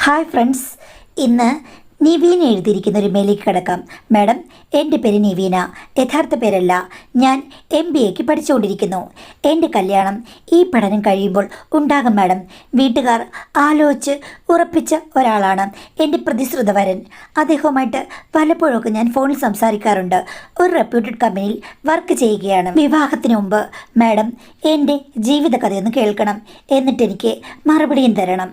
Hi friends, ഇന്ന് നിവീന എഴുതിയിരിക്കുന്ന ഒരു മെയിലേക്ക് കിടക്കാം. മാഡം, എൻ്റെ പേര് നിവീന, യഥാർത്ഥ പേരല്ല. ഞാൻ MBAക്ക് പഠിച്ചുകൊണ്ടിരിക്കുന്നു. എൻ്റെ കല്യാണം ഈ പഠനം കഴിയുമ്പോൾ ഉണ്ടാകും മാഡം. വീട്ടുകാർ ആലോചിച്ച് ഉറപ്പിച്ച ഒരാളാണ് എൻ്റെ പ്രതിശ്രുത വരൻ. അദ്ദേഹവുമായിട്ട് പലപ്പോഴൊക്കെ ഞാൻ ഫോണിൽ സംസാരിക്കാറുണ്ട്. ഒരു റെപ്യൂട്ടഡ് കമ്പനിയിൽ വർക്ക് ചെയ്യുകയാണ്. വിവാഹത്തിന് മുമ്പ് മാഡം എൻ്റെ ജീവിതകഥയൊന്ന് കേൾക്കണം, എന്നിട്ട് എനിക്ക് മറുപടിയും തരണം.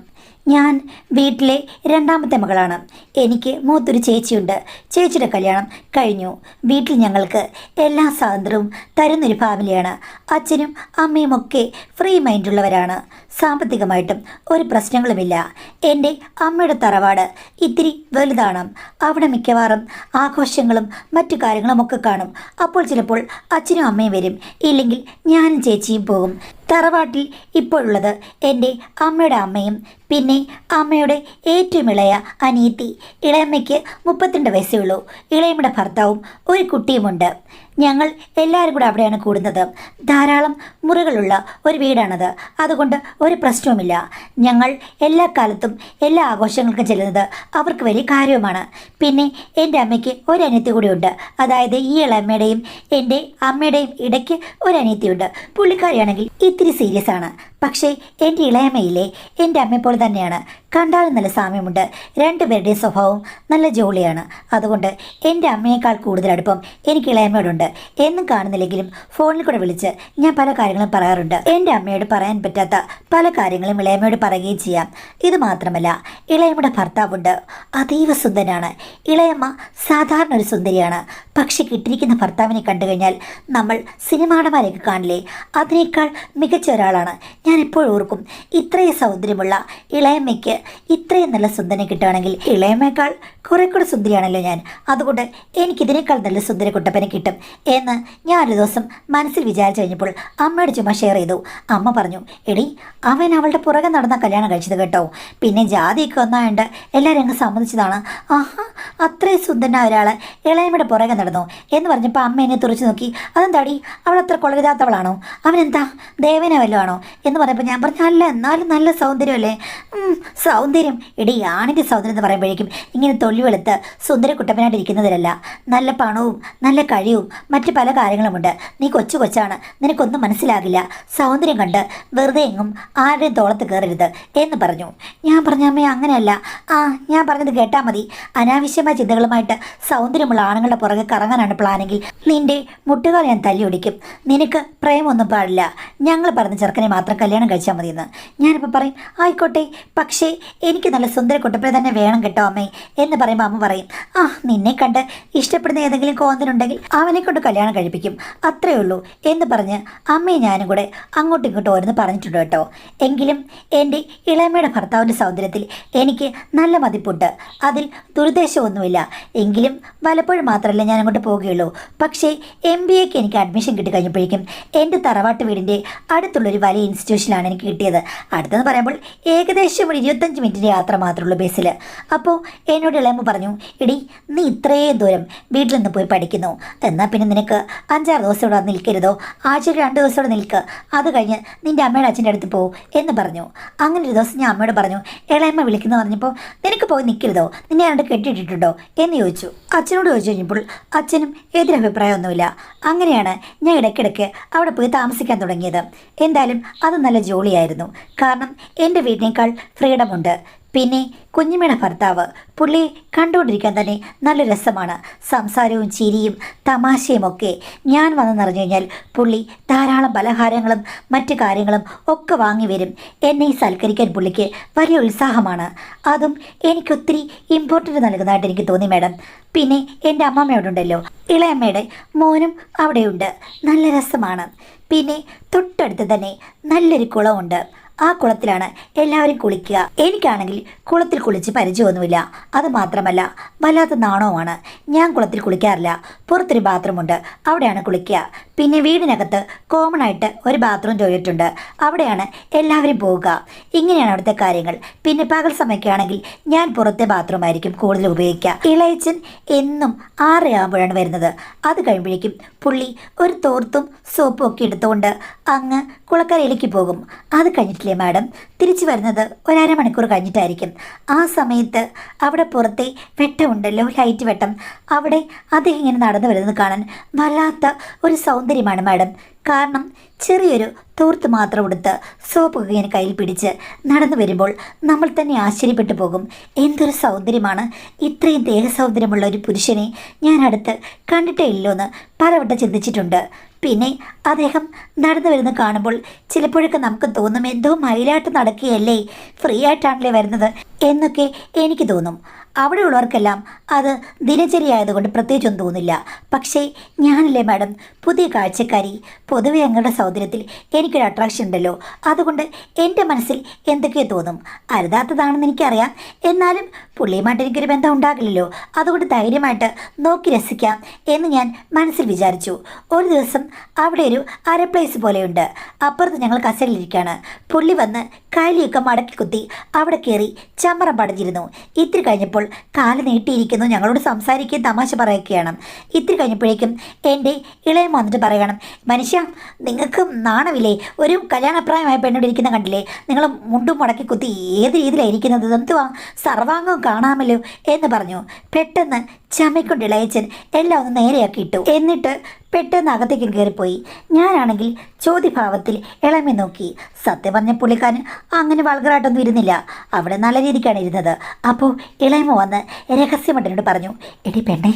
ഞാൻ വീട്ടിലെ രണ്ടാമത്തെ മകളാണ്. എനിക്ക് മൂത്തൊരു ചേച്ചിയുണ്ട്. ചേച്ചിയുടെ കല്യാണം കഴിഞ്ഞു. വീട്ടിൽ ഞങ്ങൾക്ക് എല്ലാ സ്വാതന്ത്ര്യവും തരുന്നൊരു ഫാമിലിയാണ്. അച്ഛനും അമ്മയും ഒക്കെ ഫ്രീ മൈൻഡുള്ളവരാണ്. സാമ്പത്തികമായിട്ടും ഒരു പ്രശ്നങ്ങളുമില്ല. എൻ്റെ അമ്മയുടെ തറവാട് ഇത്തിരി വലുതാണ്. അവിടെ മിക്കവാറും ആഘോഷങ്ങളും മറ്റു കാര്യങ്ങളുമൊക്കെ കാണും. അപ്പോൾ ചിലപ്പോൾ അച്ഛനും അമ്മയും വരും, ഇല്ലെങ്കിൽ ഞാനും ചേച്ചിയും പോകും. തറവാട്ടിൽ ഇപ്പോഴുള്ളത് എൻ്റെ അമ്മയുടെ അമ്മയും പിന്നെ അമ്മയുടെ ഏറ്റവും ഇളയ അനിയത്തി. ഇളയമ്മയ്ക്ക് 32 വയസ്സേ ഉള്ളൂ. ഇളയമ്മയുടെ ഭർത്താവും ഒരു കുട്ടിയുമുണ്ട്. ഞങ്ങൾ എല്ലാവരും കൂടെ അവിടെയാണ് കൂടുന്നത്. ധാരാളം മുറികളുള്ള ഒരു വീടാണത്. അതുകൊണ്ട് ഒരു പ്രശ്നവുമില്ല. ഞങ്ങൾ എല്ലാ കാലത്തും എല്ലാ ആഘോഷങ്ങൾക്കും ചെല്ലുന്നത് അവർക്ക് വലിയ കാര്യവുമാണ്. പിന്നെ എൻ്റെ അമ്മയ്ക്ക് ഒരു അനിയത്തി കൂടിയുണ്ട്. അതായത് ഈ ഇളയമ്മയുടെയും എൻ്റെ അമ്മയുടെയും ഇടയ്ക്ക് ഒരു അനിയത്തിയുണ്ട്. പുള്ളിക്കാരിയാണെങ്കിൽ ഇത്തിരി സീരിയസ് ആണ്. പക്ഷേ എൻ്റെ ഇളയമ്മയിലെ എൻ്റെ അമ്മയെപ്പോലെ തന്നെയാണ്. കണ്ടാലും നല്ല സാമ്യമുണ്ട്. രണ്ടുപേരുടെയും സ്വഭാവം നല്ല ജോളിയാണ്. അതുകൊണ്ട് എൻ്റെ അമ്മയേക്കാൾ കൂടുതൽ അടുപ്പം എനിക്ക് ഇളയമ്മയോടുണ്ട്. എന്നും കാണുന്നില്ലെങ്കിലും ഫോണിൽ കൂടെ വിളിച്ച് ഞാൻ പല കാര്യങ്ങളും പറയാറുണ്ട്. എൻ്റെ അമ്മയോട് പറയാൻ പറ്റാത്ത പല കാര്യങ്ങളും ഇളയമ്മയോട് പറയുകയും ചെയ്യാം. ഇത് മാത്രമല്ല, ഇളയമ്മയുടെ ഭർത്താവുണ്ട്. അതീവ സുന്ദരനാണ്. ഇളയമ്മ സാധാരണ ഒരു സുന്ദരിയാണ്. പക്ഷെ കിട്ടിയിരിക്കുന്ന ഭർത്താവിനെ കണ്ടു കഴിഞ്ഞാൽ നമ്മൾ സിനിമാടന്മാരെയൊക്കെ കാണില്ലേ, അതിനേക്കാൾ മികച്ച ഒരാളാണ്. ഞാൻ എപ്പോഴും ഓർക്കും, ഇത്രയും സൗന്ദര്യമുള്ള ഇളയമ്മയ്ക്ക് ഇത്രയും നല്ല സുന്ദരനെ കിട്ടുകയാണെങ്കിൽ ഇളയമ്മയേക്കാൾ കുറെ കൂടെ സുന്ദരിയാണല്ലോ ഞാൻ. അതുകൊണ്ട് എനിക്കിതിനേക്കാൾ നല്ല സുന്ദര കുട്ടപ്പനെ കിട്ടും എന്ന് ഞാനൊരു ദിവസം മനസ്സിൽ വിചാരിച്ചു കഴിഞ്ഞപ്പോൾ അമ്മയോട് ചുമ്മാ ഷെയർ ചെയ്തു. അമ്മ പറഞ്ഞു, എടി അവൻ അവളുടെ പുറകെ നടന്ന കല്യാണം കഴിച്ചത് കേട്ടോ. പിന്നെ ജാതിയൊക്കെ ഒന്നായുണ്ട് എല്ലാവരും അങ്ങ് സമ്മതിച്ചതാണ്. ആഹാ, അത്രയും സുന്ദരനായ ഒരാൾ ഇളയമ്മയുടെ പുറകെ നടന്നു എന്ന് പറഞ്ഞപ്പോൾ അമ്മ എന്നെ തുറച്ചു നോക്കി. അതെന്താടി, അവൾ അത്ര കൊള്ളരുതാത്തവളാണോ? അവനെന്താ ദേവന വല്ലതും ആണോ എന്ന് പറഞ്ഞപ്പോൾ ഞാൻ പറഞ്ഞു, അല്ല, എന്നാലും നല്ല സൗന്ദര്യമല്ലേ. സൗന്ദര്യം എടി, ആണിൻ്റെ സൗന്ദര്യം എന്ന് പറയുമ്പോഴേക്കും ഇങ്ങനെ തൊല്ലിവെളുത്ത് സുന്ദര കുട്ടപ്പനായിട്ട് ഇരിക്കുന്നതിലല്ല. നല്ല പണവും നല്ല കഴിവും മറ്റു പല കാര്യങ്ങളുമുണ്ട്. നീ കൊച്ചാണ്, നിനക്കൊന്നും മനസ്സിലാകില്ല. സൗന്ദര്യം കണ്ട് വെറുതെ എങ്ങും ആരുടെയും തോളത്ത് കയറരുത് എന്ന് പറഞ്ഞു. ഞാൻ പറഞ്ഞ അമ്മേ, അങ്ങനെയല്ല. ഞാൻ പറഞ്ഞത് കേട്ടാൽ മതി. അനാവശ്യമായ ചിന്തകളുമായിട്ട് സൗന്ദര്യമുള്ള ആണുങ്ങളുടെ പുറകെ കറങ്ങാനാണ് പ്ലാനെങ്കിൽ നിന്റെ മുട്ടുകാൽ ഞാൻ തല്ലിയൊടിക്കും. നിനക്ക് പ്രേമൊന്നും പാടില്ല. ഞങ്ങൾ പറഞ്ഞ ചെറുക്കനെ മാത്രം കല്യാണം കഴിച്ചാൽ മതിയെന്ന്. ഞാനിപ്പോൾ പറയും, ആയിക്കോട്ടെ, പക്ഷേ എനിക്ക് നല്ല സുന്ദര കുട്ടപ്പനെ തന്നെ വേണം കേട്ടോ അമ്മേ എന്ന് പറയുമ്പോൾ അമ്മ പറയും, നിന്നെ കണ്ട് ഇഷ്ടപ്പെടുന്ന ഏതെങ്കിലും കോന്തനുണ്ടെങ്കിൽ അവനെ കൊണ്ട് കല്യാണം കഴിപ്പിക്കും, അത്രയേ ഉള്ളൂ എന്ന് പറഞ്ഞ് അമ്മയും ഞാനും കൂടെ അങ്ങോട്ടും ഇങ്ങോട്ടും ഓരോന്ന് പറഞ്ഞിട്ടുണ്ട് കേട്ടോ. എങ്കിലും എൻ്റെ ഇളയമ്മയുടെ ഭർത്താവിൻ്റെ സൗന്ദര്യത്തിൽ എനിക്ക് നല്ല മതിപ്പുണ്ട്. അതിൽ ദുരുദ്ദേശമൊന്നുമില്ല. എങ്കിലും പലപ്പോഴും മാത്രമല്ല ഞാൻ അങ്ങോട്ട് പോവുകയുള്ളൂ. പക്ഷേ MBAക്ക് എനിക്ക് അഡ്മിഷൻ കിട്ടിക്കഴിഞ്ഞപ്പോഴേക്കും എൻ്റെ തറവാട്ട് വീടിൻ്റെ അടുത്തുള്ളൊരു വലിയ ഇൻസ്റ്റിറ്റ്യൂഷനിലാണ് എനിക്ക് കിട്ടിയത്. അടുത്തെന്ന് പറയുമ്പോൾ ഏകദേശം ഒരു 25 മിനിറ്റിൻ്റെ യാത്ര മാത്രമേ ഉള്ളൂ ബസ്സിൽ. അപ്പോൾ എന്നോട് ഇളയമ്മ പറഞ്ഞു, എടി നീ ഇത്രയും ദൂരം വീട്ടിൽ നിന്ന് പോയി പഠിക്കുന്നു, എന്നാൽ പിന്നെ നിനക്ക് 5-6 ദിവസം ഇവിടെ നിൽക്കരുതോ? ആഴ്ചയിൽ 2 ദിവസം ഇവിടെ നിൽക്കുക, അത് കഴിഞ്ഞ് നിൻ്റെ അമ്മയുടെ അച്ഛൻ്റെ അടുത്ത് പോകും എന്ന് പറഞ്ഞു. അങ്ങനെ ഒരു ദിവസം ഞാൻ അമ്മയോട് പറഞ്ഞു, ഇളയമ്മ വിളിക്കുന്നു പറഞ്ഞപ്പോൾ നിനക്ക് പോയി നിൽക്കരുതോ, നിന്നെ അവിടെ കെട്ടിയിട്ടിട്ടുണ്ടോ എന്ന് ചോദിച്ചു. അച്ഛനോട് ചോദിച്ചു കഴിഞ്ഞപ്പോൾ അച്ഛനും എതിരഭിപ്രായമൊന്നുമില്ല. അങ്ങനെയാണ് ഞാൻ ഇടയ്ക്കിടയ്ക്ക് അവിടെ പോയി താമസിക്കാൻ തുടങ്ങിയത്. എന്തായാലും അത് നല്ല ജോലിയായിരുന്നു. കാരണം എൻ്റെ വീടിനേക്കാൾ ഫ്രീഡമുണ്ട്. പിന്നെ കുഞ്ഞുമ്മയുടെ ഭർത്താവ്, പുള്ളിയെ കണ്ടുകൊണ്ടിരിക്കാൻ തന്നെ നല്ല രസമാണ്. സംസാരവും ചിരിയും തമാശയും ഒക്കെ. ഞാൻ വന്ന് നിറഞ്ഞു കഴിഞ്ഞാൽ പുള്ളി ധാരാളം പലഹാരങ്ങളും മറ്റു കാര്യങ്ങളും ഒക്കെ വാങ്ങി വരും. എന്നെ സൽക്കരിക്കാൻ പുള്ളിക്ക് വലിയ ഉത്സാഹമാണ്. അതും എനിക്കൊത്തിരി ഇമ്പോർട്ടൻ്റ് നൽകുന്നതായിട്ട് എനിക്ക് തോന്നി മാഡം. പിന്നെ എൻ്റെ അമ്മമ്മയോടുണ്ടല്ലോ, ഇളയമ്മയുടെ മോനും അവിടെയുണ്ട്. നല്ല രസമാണ്. പിന്നെ തൊട്ടടുത്ത് തന്നെ നല്ലൊരു കുളമുണ്ട്. ആ കുളത്തിലാണ് എല്ലാവരും കുളിക്കുക. എനിക്കാണെങ്കിൽ കുളത്തിൽ കുളിച്ച് പരിചയമൊന്നുമില്ല. അതുമാത്രമല്ല വല്ലാത്ത നാണവുമാണ്. ഞാൻ കുളത്തിൽ കുളിക്കാറില്ല. പുറത്തൊരു ബാത്റൂമുണ്ട്, അവിടെയാണ് കുളിക്കുക. പിന്നെ വീടിനകത്ത് കോമൺ ആയിട്ട് ഒരു ബാത്റൂം ടോയ്ലറ്റ് ഉണ്ട്, അവിടെയാണ് എല്ലാവരും പോവുക. ഇങ്ങനെയാണ് അവിടുത്തെ കാര്യങ്ങൾ. പിന്നെ പകൽ സമയമൊക്കെയാണെങ്കിൽ ഞാൻ പുറത്തെ ബാത്റൂം ആയിരിക്കും കൂടുതൽ ഉപയോഗിക്കുക. ഇളയച്ചൻ എന്നും 6 ആകുമ്പോഴാണ് വരുന്നത്. അത് കഴിയുമ്പോഴേക്കും പുള്ളി ഒരു തോർത്തും സോപ്പും ഒക്കെ എടുത്തുകൊണ്ട് അങ്ങ് കുളക്കരയിലേക്ക് പോകും. അത് കഴിഞ്ഞിട്ടില്ലേ മാഡം തിരിച്ചു വരുന്നത് ഒരു അരമണിക്കൂർ കഴിഞ്ഞിട്ടായിരിക്കും. ആ സമയത്ത് അവിടെ പുറത്തെ വെട്ടമുണ്ടല്ലോ, ലൈറ്റ് വെട്ടം, അവിടെ അദ്ദേഹം ഇങ്ങനെ നടന്നു വരുന്നത് കാണാൻ വല്ലാത്ത ഒരു സൗന്ദര്യമാണ് മാഡം. കാരണം ചെറിയൊരു തോർത്ത് മാത്രം എടുത്ത് സോപ്പൊക്കെ ഇങ്ങനെ കയ്യിൽ പിടിച്ച് നടന്നു വരുമ്പോൾ നമ്മൾ തന്നെ ആശ്ചര്യപ്പെട്ടു പോകും. എന്തൊരു സൗന്ദര്യമാണ്! ഇത്രയും ദേഹസൗന്ദര്യമുള്ള ഒരു പുരുഷനെ ഞാൻ അടുത്ത് കണ്ടിട്ടേ ഇല്ലോന്ന് പലവട്ടം ചിന്തിച്ചിട്ടുണ്ട്. പിന്നെ അദ്ദേഹം നടന്നു വരുന്നത് കാണുമ്പോൾ ചിലപ്പോഴൊക്കെ നമുക്ക് തോന്നും എന്തോ മയിലാട്ട് നടക്കുകയല്ലേ, ഫ്രീ ആയിട്ടാണല്ലേ വരുന്നത് എന്നൊക്കെ എനിക്ക് തോന്നും. അവിടെയുള്ളവർക്കെല്ലാം അത് ദിനചര്യ ആയതുകൊണ്ട് പ്രത്യേകിച്ചൊന്നും തോന്നില്ല. പക്ഷേ ഞാനല്ലേ മാഡം പുതിയ കാഴ്ചക്കാരി. പൊതുവെ ഞങ്ങളുടെ സൗന്ദര്യത്തിൽ എനിക്കൊരു അട്രാക്ഷൻ ഉണ്ടല്ലോ, അതുകൊണ്ട് എൻ്റെ മനസ്സിൽ എന്തൊക്കെയോ തോന്നും. അരുതാത്തതാണെന്ന് എനിക്കറിയാം, എന്നാലും പുള്ളിയുമായിട്ട് എനിക്കൊരു ബന്ധം ഉണ്ടാകില്ലല്ലോ, അതുകൊണ്ട് ധൈര്യമായിട്ട് നോക്കി രസിക്കാം എന്ന് ഞാൻ മനസ്സിൽ വിചാരിച്ചു. ഒരു ദിവസം അവിടെ ഒരു അരപ്ലേസ് പോലെയുണ്ട്, അപ്പുറത്ത് ഞങ്ങൾ കസേരയിലിരിക്കുകയാണ്. പുള്ളി വന്ന് കാലിയൊക്കെ മടക്കി കുത്തി അവിടെ കയറി ചമ്മറം പടഞ്ഞിരുന്നു. ഇത്തിരി കഴിഞ്ഞപ്പോൾ കാല് നീട്ടിയിരിക്കുന്നു, ഞങ്ങളോട് സംസാരിക്കുകയും തമാശ പറയുകയാണ്. ഇത്തിരി കഴിഞ്ഞപ്പോഴേക്കും എൻ്റെ ഇളയം വന്നിട്ട് പറയണം, മനുഷ്യ നിങ്ങൾക്ക് നാണമില്ലേ, ഒരു കല്യാണപ്രായമായ പെണ്ണോട് ഇരിക്കുന്ന കണ്ടില്ലേ, നിങ്ങൾ മുണ്ടും മടക്കി കുത്തി ഏത് രീതിയിലായിരിക്കുന്നത്, എന്തുവാ സർവാംഗം കാണാമല്ലോ എന്ന് പറഞ്ഞു. പെട്ടെന്ന് ചമയ്ക്കൊണ്ട് ഇളയച്ചൻ എല്ലാം ഒന്ന് നേരെയാക്കി ഇട്ടു. എന്നിട്ട് പെട്ടെന്ന് അകത്തേക്കും കയറിപ്പോയി. ഞാനാണെങ്കിൽ ചോദ്യഭാവത്തിൽ ഇളമെ നോക്കി. സത്യം പറഞ്ഞ പുള്ളിക്കാരൻ അങ്ങനെ വൾഗറായിട്ടൊന്നും ഇരുന്നില്ല, അവിടെ നല്ല രീതിക്കാണ് ഇരുന്നത്. അപ്പോൾ ഇളയമ വന്ന് രഹസ്യമായിട്ട് എന്നോട് പറഞ്ഞു, എടി പെണ്ണേ,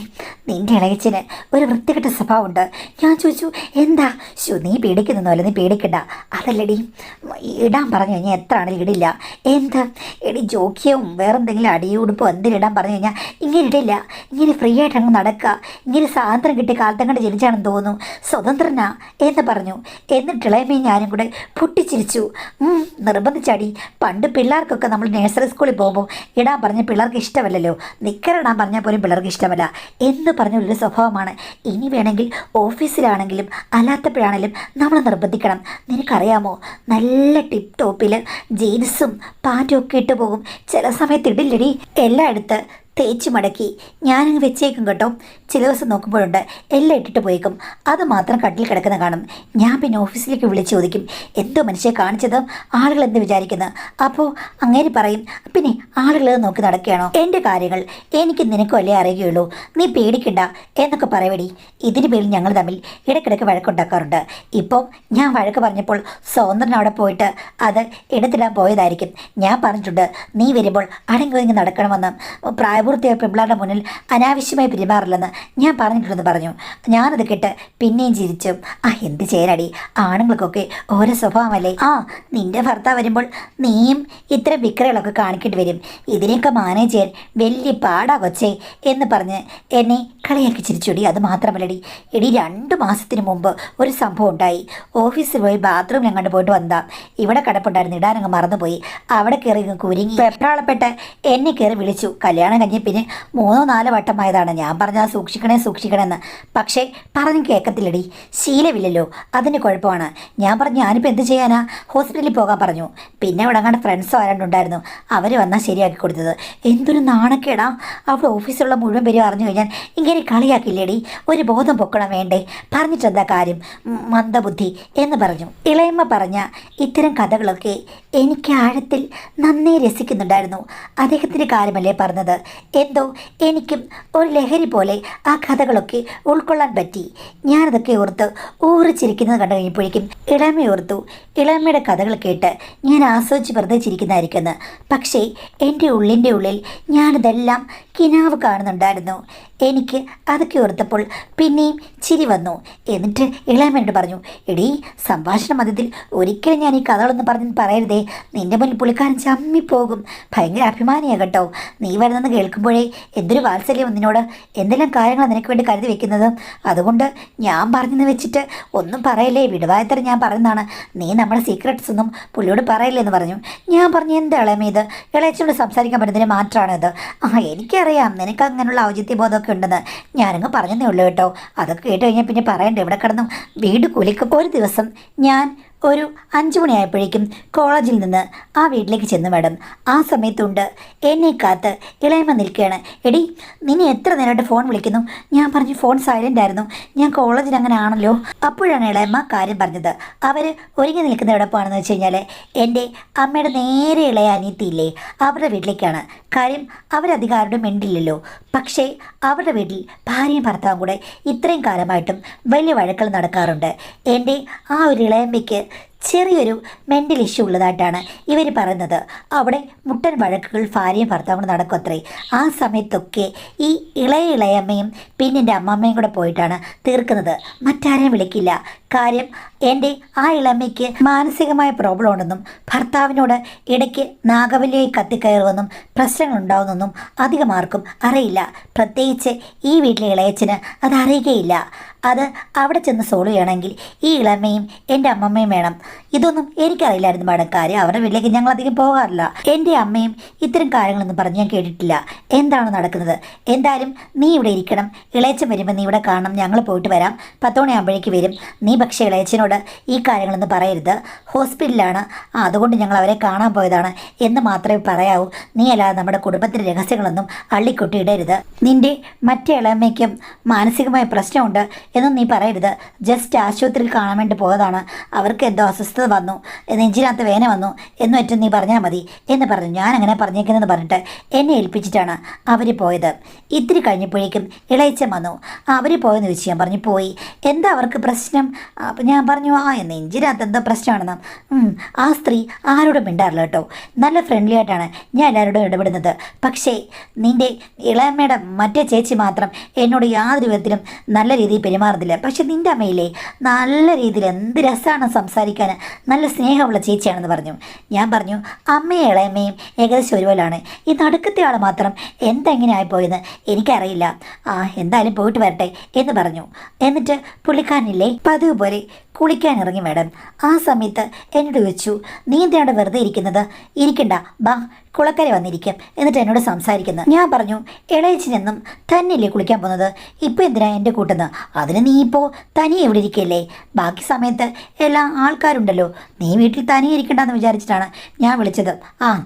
നിൻ്റെ ഇളയച്ചന് ഒരു വൃത്തികെട്ട സ്വഭാവമുണ്ട്. ഞാൻ ചോദിച്ചു എന്താ? നീ പേടിക്കുന്നൊന്നുമല്ല, നീ പേടിക്കണ്ട. അതല്ലടി, ഇടാൻ പറഞ്ഞു കഴിഞ്ഞാൽ എത്ര ആണെങ്കിലും ഇടില്ല. എന്ത് എടി, ജോക്കിയവും വേറെന്തെങ്കിലും അടിയുടുപ്പോ എന്തെങ്കിലും ഇടാൻ പറഞ്ഞു കഴിഞ്ഞാൽ ഇങ്ങനെ ഇടില്ല. ഇങ്ങനെ ഫ്രീ ആയിട്ട് അങ്ങ് നടക്കുക, ഇങ്ങനെ സ്വാതന്ത്ര്യം കിട്ടിയ കാലത്തും കണ്ട് ജനിച്ചാണെന്ന് തോന്നുന്നു, സ്വതന്ത്രനാ എന്ന് പറഞ്ഞു. എന്നിട്ട് ഇളയമേ ഞാനും കൂടെ പൊട്ടിച്ചിരിച്ചു. നിർബന്ധിച്ചടി. പണ്ട് പിള്ളേർക്കൊക്കെ നമ്മൾ നഴ്സറി സ്കൂളിൽ പോകുമ്പോൾ ഇടാൻ പറഞ്ഞ പിള്ളേർക്ക് ഇഷ്ടമല്ലല്ലോ, നിക്കറിടാൻ പറഞ്ഞാൽ പോലും പിള്ളേർക്ക് ഇഷ്ടമല്ല എന്ന് പറഞ്ഞുള്ളൊരു സ്വഭാവമാണ്. ഇനി വേണമെങ്കിൽ ഓഫീസിലാണെങ്കിലും അല്ലാത്തപ്പോഴാണെങ്കിലും നമ്മൾ നിർബന്ധിക്കണം. നിനക്കറിയാമോ, നല്ല ടിപ്പ് ടോപ്പിൽ ജീൻസും പാൻറ്റും ഒക്കെ ഇട്ട് പോകും, ചില സമയത്ത് ഇടില്ലടി. എല്ലായിടത്ത് തേച്ച് മടക്കി ഞാനങ്ങ് വെച്ചേക്കും കേട്ടോ. ചില ദിവസം നോക്കുമ്പോഴുണ്ട് എല്ലാം ഇട്ടിട്ട് പോയേക്കും, അത് മാത്രം കട്ടിൽ കിടക്കുന്ന കാണും. ഞാൻ പിന്നെ ഓഫീസിലേക്ക് വിളിച്ച് ചോദിക്കും, എന്തോ മനുഷ്യരെ കാണിച്ചത്, ആളുകൾ എന്ത് വിചാരിക്കുന്നത്? അപ്പോൾ അങ്ങേര് പറയും, പിന്നെ ആളുകൾ നോക്കി നടക്കുകയാണോ? എൻ്റെ കാര്യങ്ങൾ എനിക്ക് നിനക്കും അല്ലേ അറിയുകയുള്ളൂ, നീ പേടിക്കണ്ട എന്നൊക്കെ പറയടി. ഇതിന് പേരിൽ ഞങ്ങൾ തമ്മിൽ ഇടയ്ക്കിടയ്ക്ക് വഴക്കുണ്ടാക്കാറുണ്ട്. ഇപ്പം ഞാൻ വഴക്ക് പറഞ്ഞപ്പോൾ സ്വതന്ത്രൻ അവിടെ പോയിട്ട് അത് എടുത്തിടാൻ പോയതായിരിക്കും. ഞാൻ പറഞ്ഞിട്ടുണ്ട്, നീ വരുമ്പോൾ അടങ്ങി നടക്കണമെന്ന്, പ്രായപൂർത്തിയായ പെമ്പിളാരുടെ മുന്നിൽ അനാവശ്യമായി പെരുമാറില്ലെന്ന് ഞാൻ പറഞ്ഞിട്ടുണ്ടെന്ന് പറഞ്ഞു. ഞാനത് കേട്ട് പിന്നെയും ചിരിച്ചു. എന്ത് ചെയ്യാനടി, ആണുങ്ങൾക്കൊക്കെ ഓരോ സ്വഭാവമല്ലേ. നിന്റെ ഭർത്താവ് വരുമ്പോൾ നീയും ഇത്തരം വിക്രകളൊക്കെ കാണിക്കേണ്ടി വരും, ഇതിനെയൊക്കെ മാനേജ് ചെയ്യാൻ വലിയ പാടാ കൊച്ചേ എന്ന് പറഞ്ഞ് എന്നെ കളിയാക്കി ചിരിച്ചുടി. അത് മാത്രമല്ലടി എടി, 2 മാസത്തിന് മുമ്പ് ഒരു സംഭവം ഉണ്ടായി. ഓഫീസിൽ പോയി ബാത്റൂം ഞാൻ കണ്ടുപോയിട്ട് വന്നതാ. ഇവിടെ കിടപ്പുണ്ടായിരുന്നു, ഇടാനങ്ങ് മറന്നുപോയി. അവിടെ കയറി കുരുങ്ങി വെപ്രാളപ്പെട്ട് എന്നെ കയറി വിളിച്ചു. കല്യാണം കഴിഞ്ഞ് പിന്നെ 3-4 വട്ടമായതാണ്. ഞാൻ പറഞ്ഞാൽ സൂക്ഷിക്കണമെന്ന്, പക്ഷേ പറഞ്ഞു കേൾക്കത്തില്ലടി. ശീലമില്ലല്ലോ, അതിൻ്റെ കുഴപ്പമാണ്. ഞാൻ പറഞ്ഞു, ഞാനിപ്പോൾ എന്ത് ചെയ്യാനാ, ഹോസ്പിറ്റലിൽ പോകാൻ പറഞ്ഞു. പിന്നെ അവിടെ അങ്ങോട്ട് ഫ്രണ്ട്സോ ആരാണ്ടുണ്ടായിരുന്നു, അവർ വന്നാൽ ശരിയാക്കി കൊടുത്തത്. എന്തൊരു നാണക്കേടാ, അവിടെ ഓഫീസിലുള്ള മുഴുവൻ പേരും അറിഞ്ഞു കഴിഞ്ഞാൽ ഇങ്ങനെ കളിയാക്കില്ലേടി. ഒരു ബോധം പൊക്കണം വേണ്ടേ, പറഞ്ഞിട്ടെന്താ കാര്യം, മന്ദബുദ്ധി എന്ന് പറഞ്ഞു. ഇളയമ്മ പറഞ്ഞ ഇത്തരം കഥകളൊക്കെ എനിക്ക് ആഴത്തിൽ നന്നേ രസിക്കുന്നുണ്ടായിരുന്നു. അദ്ദേഹത്തിൻ്റെ കാര്യമല്ലേ പറഞ്ഞത്, എന്തോ എനിക്കും ഒരു ലഹരി പോലെ ആ കഥകളൊക്കെ ഉൾക്കൊള്ളാൻ പറ്റി. ഞാനതൊക്കെ ഓർത്ത് ഊറിച്ചിരിക്കുന്നത് കണ്ടു കഴിഞ്ഞപ്പോഴേക്കും ഇളമയോർത്തു. ഇളമയുടെ കഥകൾ കേട്ട് ഞാൻ ആസ്വദിച്ച് വെറുതെ ചിരിക്കുന്നതായിരിക്കുമെന്ന്. പക്ഷേ എൻ്റെ ഉള്ളിൻ്റെ ഉള്ളിൽ ഞാനിതെല്ലാം കിനാവ് കാണുന്നുണ്ടായിരുന്നു. എനിക്ക് അതൊക്കെ ഓർത്തപ്പോൾ പിന്നെയും ചിരി വന്നു. എന്നിട്ട് ഇളയമയോട് പറഞ്ഞു, എടീ, സംഭാഷണ മധ്യത്തിൽ ഒരിക്കലും ഞാൻ ഈ കഥകളൊന്നും പറയരുതേ, നിൻ്റെ മുന്നിൽ പുള്ളിക്കാരൻ ചമ്മിപ്പോകും. ഭയങ്കര അഭിമാനിയാണ് കേട്ടോ. നീ വരുന്നെന്ന് കേൾക്കുമ്പോഴേ എന്തൊരു വാത്സല്യം നിന്നോട്, എന്തെല്ലാം കാര്യങ്ങളാണ് നിനക്ക് വേണ്ടി കരുതി വെക്കുന്നത്. അതുകൊണ്ട് ഞാൻ പറഞ്ഞെന്ന് വെച്ചിട്ട് ഒന്നും പറയല്ലേ, വിടുവായത്തരം ഞാൻ പറയുന്നതാണ്. നീ നമ്മുടെ സീക്രട്സ് ഒന്നും പുള്ളിയോട് പറയല്ലേ എന്ന് പറഞ്ഞു. ഞാൻ പറഞ്ഞു, എന്താ ഇളയമേ ഇത്, ഇളയച്ചോട് സംസാരിക്കാൻ പറ്റുന്നതിന് മാത്രമാണ് ഇത്. എനിക്കറിയാം എനിക്കറിയാം നിനക്ക് അങ്ങനെയുള്ള ഔചിത്യബോധമൊക്കെ ഉണ്ടെന്ന്. ഞാനങ്ങ് പറഞ്ഞതേ ഉള്ളൂ കേട്ടോ. അതൊക്കെ കേട്ട് കഴിഞ്ഞാൽ പിന്നെ പറയണ്ട, ഇവിടെ കിടന്നും വീട് കുലിക്കും. ഒരു ദിവസം ഞാൻ ഒരു 5 മണിയായപ്പോഴേക്കും കോളേജിൽ നിന്ന് ആ വീട്ടിലേക്ക് ചെന്നു മാഡം. ആ സമയത്തുണ്ട് എന്നെ കാത്ത് ഇളയമ്മ നിൽക്കുകയാണ്. എടി നിന്നെ എത്ര നേരമായിട്ട് ഫോൺ വിളിക്കുന്നു? ഞാൻ പറഞ്ഞു ഫോൺ സൈലൻ്റ് ആയിരുന്നു, ഞാൻ കോളേജിൽ അങ്ങനെ ആണല്ലോ. അപ്പോഴാണ് ഇളയമ്മ കാര്യം പറഞ്ഞത്. അവർ ഒരുങ്ങി നിൽക്കുന്ന എവിടെപ്പാണെന്ന് വെച്ച് കഴിഞ്ഞാൽ എൻ്റെ അമ്മയുടെ നേരെ ഇളയ അനിയത്തിയില്ലേ അവരുടെ വീട്ടിലേക്കാണ്. കാര്യം അവരധികം ആരുടെ മിണ്ടില്ലല്ലോ. പക്ഷേ അവരുടെ വീട്ടിൽ ഭാര്യയും ഭർത്താവും കൂടെ ഇത്രയും കാലമായിട്ടും വലിയ വഴക്കൾ നടക്കാറുണ്ട്. എൻ്റെ ആ ഒരു ഇളയമ്മയ്ക്ക് ചെറിയൊരു മെൻ്റൽ ഇഷ്യൂ ഉള്ളതായിട്ടാണ് ഇവർ പറയുന്നത്. അവിടെ മുട്ടൻ വഴക്കുകൾ ഭാര്യയും ഭർത്താവും നടക്കും അത്രേ. ആ സമയത്തൊക്കെ ഈ ഇളയമ്മയും പിന്നെ എൻ്റെ അമ്മമ്മയും കൂടെ പോയിട്ടാണ് തീർക്കുന്നത്. മറ്റാരെയും വിളിക്കില്ല. കാര്യം എൻ്റെ ആ ഇളമ്മയ്ക്ക് മാനസികമായ പ്രോബ്ലം ഉണ്ടെന്നും ഭർത്താവിനോട് ഇടയ്ക്ക് നാഗവല്ലിയായി കത്തിക്കയറുമെന്നും പ്രശ്നങ്ങളുണ്ടാവുമെന്നും അധികം ആർക്കും അറിയില്ല. പ്രത്യേകിച്ച് ഈ വീട്ടിലെ ഇളയച്ചന് അത് അറിയുകയില്ല. അത് അവിടെ ചെന്ന് സോൾവ് ചെയ്യണമെങ്കിൽ ഈ ഇളമ്മയും എൻ്റെ അമ്മമ്മയും വേണം. ഇതൊന്നും എനിക്കറിയില്ലായിരുന്നു മാഡം. കാര്യം അവരുടെ വീട്ടിലേക്ക് ഞങ്ങൾ അധികം പോകാറില്ല. എൻ്റെ അമ്മയും ഇത്തരം കാര്യങ്ങളൊന്നും പറഞ്ഞ് ഞാൻ കേട്ടിട്ടില്ല. എന്താണ് നടക്കുന്നത്? എന്തായാലും നീ ഇവിടെ ഇരിക്കണം, ഇളയച്ചൻ വരുമ്പോൾ നീ ഇവിടെ കാണണം, ഞങ്ങൾ പോയിട്ട് വരാം, 10 മണിയാകുമ്പോഴേക്ക് വരും. നീ പക്ഷേ ഇളയച്ചനോട് ഈ കാര്യങ്ങളൊന്നും പറയരുത്, ഹോസ്പിറ്റലിലാണ്, അതുകൊണ്ട് ഞങ്ങൾ അവരെ കാണാൻ പോയതാണ് എന്ന് മാത്രമേ പറയാവൂ. നീ അല്ലാതെ നമ്മുടെ കുടുംബത്തിൻ്റെ രഹസ്യങ്ങളൊന്നും അള്ളിക്കൊട്ടിയിടരുത്. നിൻ്റെ മറ്റേ ഇളയമ്മയ്ക്കും മാനസികമായ പ്രശ്നമുണ്ട് എന്നും നീ പറയരുത്. ജസ്റ്റ് ആശുപത്രിയിൽ കാണാൻ വേണ്ടി പോയതാണ്, അവർക്ക് എന്തോ അസ്വസ്ഥത വന്നു, നെഞ്ചിനകത്ത് വേന വന്നു എന്നും ഏറ്റവും നീ പറഞ്ഞാൽ മതി എന്ന് പറഞ്ഞു. ഞാൻ അങ്ങനെ പറഞ്ഞേക്കുന്നതെന്ന് പറഞ്ഞിട്ട് എന്നെ ഏൽപ്പിച്ചിട്ടാണ് അവർ പോയത്. ഇത്തിരി കഴിഞ്ഞപ്പോഴേക്കും ഇളയച്ചൻ വന്നു. അവർ പോയെന്ന് വെച്ച് ഞാൻ പറഞ്ഞു പോയി. എന്താ അവർക്ക് പ്രശ്നം? അപ്പം ഞാൻ പറഞ്ഞു നെഞ്ചിനകത്ത് എന്തോ പ്രശ്നമാണെന്ന്. ആ സ്ത്രീ ആരോടും മിണ്ടാറില്ല കേട്ടോ, നല്ല ഫ്രണ്ട്ലി ആയിട്ടാണ് ഞാൻ എല്ലാവരോടും ഇടപെടുന്നത്. പക്ഷേ നിൻ്റെ ഇളയമ്മയുടെ മറ്റേ ചേച്ചി മാത്രം എന്നോട് യാതൊരു വിധത്തിലും നല്ല രീതിയിൽ പെരുമാറുന്നില്ല. പക്ഷെ നിൻ്റെ അമ്മയില്ലേ നല്ല രീതിയിൽ എന്ത് രസമാണ് സംസാരിക്കാൻ, നല്ല സ്നേഹമുള്ള ചേച്ചിയാണെന്ന് പറഞ്ഞു. ഞാൻ പറഞ്ഞു അമ്മയും ഇളയമ്മയും ഏകദേശം ഒരുപോലാണ്, ഈ നടുക്കത്തെ ആൾ മാത്രം എന്തെങ്ങനെ ആയിപ്പോയെന്ന് എനിക്കറിയില്ല. എന്തായാലും പോയിട്ട് വരട്ടെ എന്ന് പറഞ്ഞു. എന്നിട്ട് പുള്ളിക്കാരനില്ലേ പതിവ് പോലെ കുളിക്കാൻ ഇറങ്ങി മാഡം. ആ സമയത്ത് എന്നോട് ചോദിച്ചു നീ എന്തിനാണ് വെറുതെ ഇരിക്കുന്നത്? ഇരിക്കണ്ട, ബാ കുളക്കര വന്നിരിക്കും എന്നിട്ട് എന്നോട് സംസാരിക്കുന്നത്. ഞാൻ പറഞ്ഞു ഇളയച്ചനെന്നും തന്നെയല്ലേ കുളിക്കാൻ പോകുന്നത്, ഇപ്പോൾ എന്തിനാ എൻ്റെ കൂട്ടുന്നത്? അതിന് നീ ഇപ്പോൾ തനിയെ എവിടെ ഇരിക്കുകയല്ലേ, ബാക്കി സമയത്ത് എല്ലാ ആൾക്കാരുണ്ടല്ലോ, നീ വീട്ടിൽ തനിയെ ഇരിക്കണ്ടെന്ന് വിചാരിച്ചിട്ടാണ് ഞാൻ വിളിച്ചത്.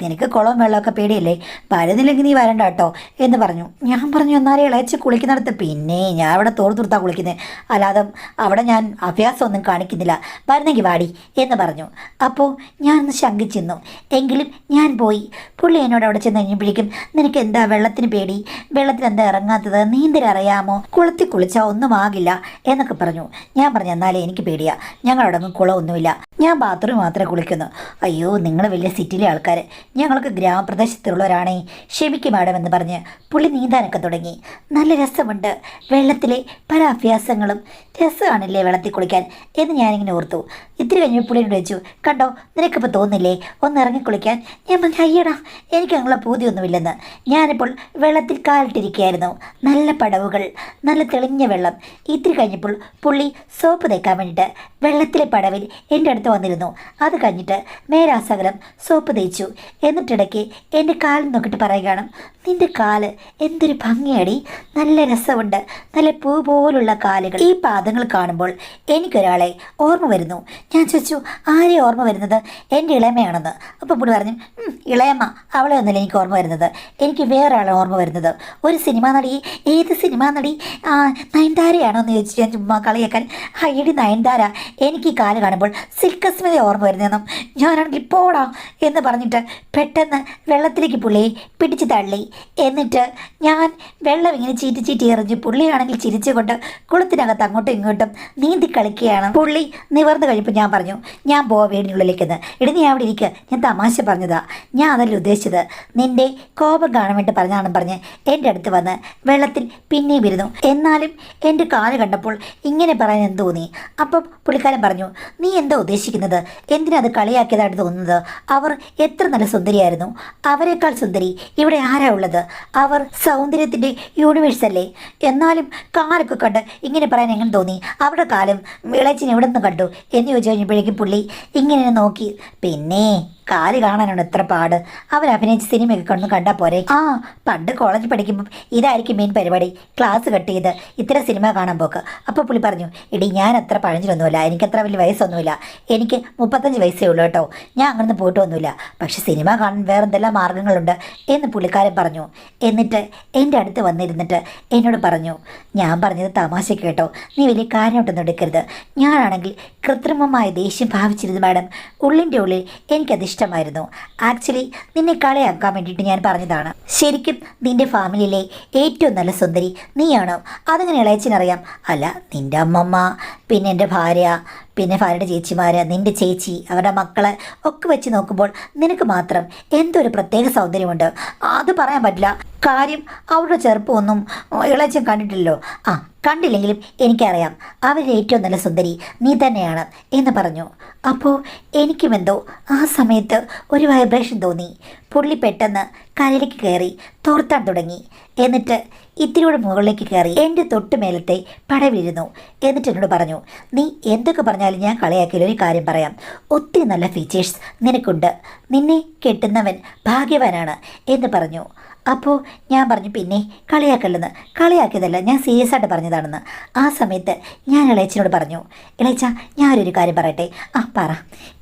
നിനക്ക് കുളവും വെള്ളമൊക്കെ പേടിയല്ലേ, വരുന്നില്ലെങ്കിൽ നീ വരണ്ട കേട്ടോ എന്ന് പറഞ്ഞു. ഞാൻ പറഞ്ഞു എന്നാലേ ഇളയച്ച് കുളിക്കുന്നിടത്ത് പിന്നെ ഞാൻ അവിടെ തോർത്തുർത്താ കുളിക്കുന്നത്, അല്ലാതെ അവിടെ ഞാൻ അഭ്യാസമൊന്നും കാണിക്കുന്നില്ല, വരുന്നെങ്കിൽ വാടി എന്ന് പറഞ്ഞു. അപ്പോൾ ഞാനൊന്ന് ശങ്കിച്ചിരുന്നു. എങ്കിലും ഞാൻ പോയി. പുള്ളി എന്നോട് അവിടെ ചെന്ന് കഴിഞ്ഞപ്പോഴേക്കും നിനക്ക് എന്താ വെള്ളത്തിന് പേടി, വെള്ളത്തിൽ എന്താ ഇറങ്ങാത്തത്, നീന്തലറിയാമോ, കുളത്തിൽ കുളിച്ചാൽ ഒന്നും ആകില്ല എന്നൊക്കെ പറഞ്ഞു. ഞാൻ പറഞ്ഞു എന്നാലേ എനിക്ക് പേടിയാ, ഞങ്ങളവിടൊന്നും കുളമൊന്നുമില്ല, ഞാൻ ബാത്റൂം മാത്രമേ കുളിക്കുന്നു. അയ്യോ നിങ്ങൾ വലിയ സിറ്റിയിലെ ആൾക്കാർ, ഞങ്ങൾക്ക് ഗ്രാമപ്രദേശത്തുള്ളവരാണേ, ക്ഷമിക്കും മാഡം എന്ന് പറഞ്ഞ് പുള്ളി നീന്താനൊക്കെ തുടങ്ങി. നല്ല രസമുണ്ട് വെള്ളത്തിലെ പല അഭ്യാസങ്ങളും, രസമാണല്ലേ വെള്ളത്തിൽ കുളിക്കാൻ എന്ന് ഞാനിങ്ങനെ ഓർത്തു. ഇത്തിരി കഴിഞ്ഞ് പുള്ളിയോട് വെച്ചു കണ്ടോ നിനക്കിപ്പോൾ തോന്നില്ലേ ഒന്ന് ഇറങ്ങി കുളിക്കാൻ? ഞാൻ പറഞ്ഞു അയ്യടാ എനിക്ക് അങ്ങനെയുള്ള പൂതിയൊന്നുമില്ലെന്ന്. ഞാനിപ്പോൾ വെള്ളത്തിൽ കാലിട്ടിരിക്കുകയായിരുന്നു, നല്ല പടവുകൾ, നല്ല തെളിഞ്ഞ വെള്ളം. ഇത്തിരി കഴിഞ്ഞപ്പോൾ പുള്ളി സോപ്പ് തേക്കാൻ വേണ്ടിയിട്ട് വെള്ളത്തിലെ പടവിൽ എൻ്റെ അടുത്ത് വന്നിരുന്നു. അത് കഴിഞ്ഞിട്ട് മേലാസകലം സോപ്പ് തേച്ചു. എന്നിട്ടിടയ്ക്ക് എൻ്റെ കാലിൽ നോക്കിയിട്ട് പറയുകയാണ് നിൻ്റെ കാല് എന്തൊരു ഭംഗിയാടി, നല്ല രസമുണ്ട്, നല്ല പൂ പോലുള്ള കാലുകൾ. ഈ പാദങ്ങൾ കാണുമ്പോൾ എനിക്കൊരാളെ ഓർമ്മ വരുന്നു. ഞാൻ ചോദിച്ചു ആരെ ഓർമ്മ വരുന്നത്? എൻ്റെ ഇളയമ്മയാണെന്ന്. അപ്പോൾ പുള്ളി പറഞ്ഞു ഇളയമ്മ, അവളെ ഒന്നുമില്ല എനിക്ക് ഓർമ്മ വരുന്നത്, എനിക്ക് വേറെ ആളെ ഓർമ്മ വരുന്നത്, ഒരു സിനിമാ നടി. ഏത് സിനിമാ നടി? നയൻതാരയാണോ എന്ന് ചോദിച്ചു. ഞാൻ ചുമ്മാ കളിയാക്കാൻ ഹൈഡി നയൻതാര, എനിക്ക് ഈ കാല് കാണുമ്പോൾ സിൽക്കസ്മിതയെ ഓർമ്മ വരുന്നതെന്നും ഞാനാണെങ്കിൽ പോടാ എന്ന് പറഞ്ഞിട്ട് പെട്ടെന്ന് വെള്ളത്തിലേക്ക് പുള്ളിയെ പിടിച്ച് തള്ളി. എന്നിട്ട് ഞാൻ വെള്ളം ഇങ്ങനെ ചീറ്റി ചീറ്റി എറിഞ്ഞു. പുള്ളിയാണെങ്കിൽ ചിരിച്ചുകൊണ്ട് കുളത്തിനകത്ത് അങ്ങോട്ടും ഇങ്ങോട്ടും നീന്തി കളിക്കുകയാണ്. പുള്ളി നിവർന്ന് കഴിയുമ്പോൾ ഞാൻ പറഞ്ഞു ഞാൻ പോവാ വീടിനുള്ളിലേക്കെന്ന്. ഇടി നീ അവിടെ ഇരിക്കുക, ഞാൻ തമാശ പറഞ്ഞതാ, ഞാൻ അതല്ല ഉദ്ദേശിച്ചത്, നിൻ്റെ കോപം കാണാൻ വേണ്ടി പറഞ്ഞാണെന്ന് പറഞ്ഞ് എൻ്റെ അടുത്ത് വന്ന് വെള്ളത്തിൽ പിന്നെയും ഇരുന്നു. എന്നാലും എൻ്റെ കാല് കണ്ടപ്പോൾ ഇങ്ങനെ പറയാൻ എന്ത് തോന്നി? അപ്പം പുള്ളിക്കാരൻ പറഞ്ഞു നീ എന്താ ഉദ്ദേശിക്കുന്നത്, എന്തിനാ അത് കളിയാക്കിയതായിട്ട് തോന്നുന്നത്? അവർ എത്ര നല്ല സുന്ദരിയായിരുന്നു, അവരെക്കാൾ സുന്ദരി ഇവിടെ ആരാ ഉള്ളത്? അവർ സൗന്ദര്യത്തിൻ്റെ യൂണിവേഴ്സ് അല്ലേ? എന്നാലും കാലൊക്കെ കണ്ട് ഇങ്ങനെ പറയാൻ എങ്ങനെ തോന്നി? അവരുടെ കാലം വിളച്ചിന് എവിടെ നിന്ന് കണ്ടു എന്ന് ചോദിച്ചു കഴിഞ്ഞപ്പോഴേക്കും പുള്ളി ഇങ്ങനെ നോക്കി. പിന്നെ കാല് കാണാനാണ് എത്ര പാട്. അവർ അഭിനയിച്ച സിനിമയൊക്കെ കൊണ്ടു കണ്ടാൽ പോരെ. ആ, പണ്ട് കോളേജിൽ പഠിക്കുമ്പം ഇതായിരിക്കും മെയിൻ പരിപാടി, ക്ലാസ് കട്ട് ചെയ്ത് ഇത്തരം സിനിമ കാണാൻ പോക്ക്. അപ്പോൾ പുള്ളി പറഞ്ഞു, എടി ഞാൻ അത്ര പഴഞ്ചൊന്നുമില്ല, എനിക്കത്ര വലിയ വയസ്സൊന്നുമില്ല, എനിക്ക് 35 വയസ്സേ ഉള്ളൂ കേട്ടോ, ഞാൻ അങ്ങനൊന്നും പോയിട്ടൊന്നുമില്ല, പക്ഷെ സിനിമ കാണാൻ വേറെ എന്തെല്ലാം മാർഗ്ഗങ്ങളുണ്ട് എന്ന് പുള്ളിക്കാരൻ പറഞ്ഞു. എന്നിട്ട് എൻ്റെ അടുത്ത് വന്നിരുന്നിട്ട് എന്നോട് പറഞ്ഞു, ഞാൻ പറഞ്ഞത് തമാശ കേട്ടോ, നീ വലിയ കാര്യമായിട്ടൊന്നും എടുക്കരുത്. ഞാനാണെങ്കിൽ കൃത്രിമമായ ദേഷ്യം ഭാവിച്ചിരുന്നു മാഡം. ഉള്ളിൻ്റെ ഉള്ളിൽ എനിക്കത് ഇഷ്ടമായിരുന്നു. ആക്ച്വലി നിന്നെ കളിയാക്കാൻ വേണ്ടിയിട്ട് ഞാൻ പറഞ്ഞതാണ്. ശരിക്കും നിൻ്റെ ഫാമിലിയിലെ ഏറ്റവും നല്ല സുന്ദരി നീയാണോ? അതങ്ങനെ ഇളയച്ചനറിയാം. അല്ല, നിൻ്റെ അമ്മമ്മ, പിന്നെ എൻ്റെ ഭാര്യ, പിന്നെ ഭാര്യയുടെ ചേച്ചിമാർ, നിൻ്റെ ചേച്ചി, അവരുടെ മക്കളെ ഒക്കെ വെച്ച് നോക്കുമ്പോൾ നിനക്ക് മാത്രം എന്തൊരു പ്രത്യേക സൗന്ദര്യമുണ്ട്. അത് പറയാൻ പറ്റില്ല. കാര്യം അവരുടെ ചെറുപ്പമൊന്നും ഇളയച്ചൻ കണ്ടിട്ടില്ലല്ലോ. ആ, കണ്ടില്ലെങ്കിലും എനിക്കറിയാം അവരുടെ ഏറ്റവും നല്ല സുന്ദരി നീ തന്നെയാണ് എന്ന് പറഞ്ഞു. അപ്പോൾ എനിക്കുമെന്തോ ആ സമയത്ത് ഒരു വൈബ്രേഷൻ തോന്നി. പുള്ളി പെട്ടെന്ന് കരയിലേക്ക് കയറി തോർത്താൻ തുടങ്ങി. എന്നിട്ട് ഇത്തിരിയുടെ മുകളിലേക്ക് കയറി എൻ്റെ തൊട്ടുമേലത്തെ പടവിലിരുന്നു. എന്നിട്ട് എന്നോട് പറഞ്ഞു, നീ എന്തൊക്കെ പറഞ്ഞാലും ഞാൻ കളിയാക്കിയാൽ ഒരു കാര്യം പറയാം, ഒത്തിരി നല്ല ഫീച്ചേഴ്സ് നിനക്കുണ്ട്, നിന്നെ കെട്ടുന്നവൻ ഭാഗ്യവാനാണ് എന്ന് പറഞ്ഞു. അപ്പോൾ ഞാൻ പറഞ്ഞു, പിന്നെ കളിയാക്കല്ലെന്ന്. കളിയാക്കിയതല്ല, ഞാൻ സീരിയസ് ആയിട്ട് പറഞ്ഞതാണെന്ന്. ആ സമയത്ത് ഞാൻ ഇളയച്ചനോട് പറഞ്ഞു, ഇളയച്ച ഞാനൊരു കാര്യം പറയട്ടെ. ആ, പറ.